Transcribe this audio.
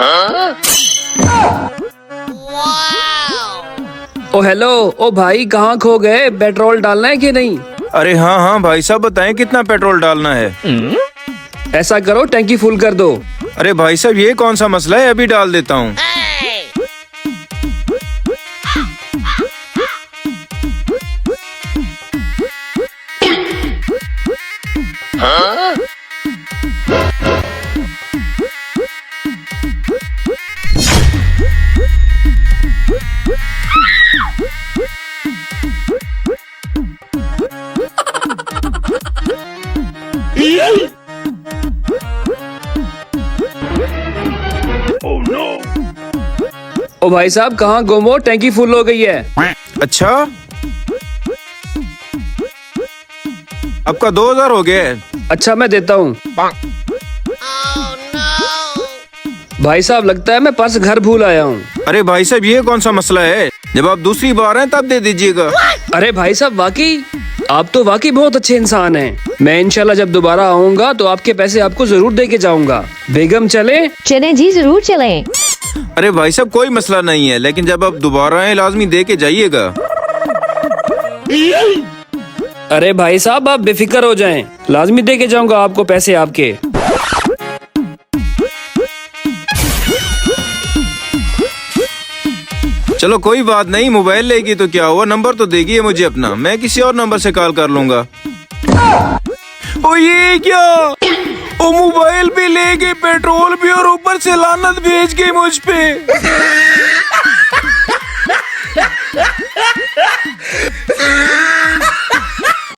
ओ hello, ओ भाई कहाँ खो गए? पेट्रोल डालना है कि नहीं? अरे हाँ हाँ भाई साहब, बताएं कितना पेट्रोल डालना है। ऐसा करो टैंकी फुल कर दो। अरे भाई साहब, ये कौन सा मसला है, अभी डाल देता हूँ। ओ भाई साहब कहाँ गुम हो? टैंकी फुल हो गई है। अच्छा, आपका 2000 हो गया है। अच्छा मैं देता हूँ। भाई साहब लगता है मैं पर्स घर भूल आया हूँ। अरे भाई साहब, ये कौन सा मसला है, जब आप दूसरी बार हैं तब दे दीजिएगा। अरे भाई साहब वाकई, आप तो वाकई बहुत अच्छे इंसान हैं। मैं इंशाल्लाह जब दोबारा आऊँगा तो आपके पैसे आपको जरूर दे के जाऊँगा। बेगम चले? चलें जी, जरूर चलें। अरे भाई साहब, कोई मसला नहीं है, लेकिन जब आप दोबारा आए लाजमी दे के जाइएगा। अरे भाई साहब आप बेफिक्र हो जाएं, लाजमी दे के जाऊंगा आपको पैसे आपके। चलो कोई बात नहीं, मोबाइल लेगी तो क्या हुआ, नंबर तो देगी है मुझे अपना, मैं किसी और नंबर से कॉल कर लूंगा। ओ ये क्या, ओ मोबाइल भी ले गई, पेट्रोल भी, और ऊपर से लानत भेज गई मुझ पे।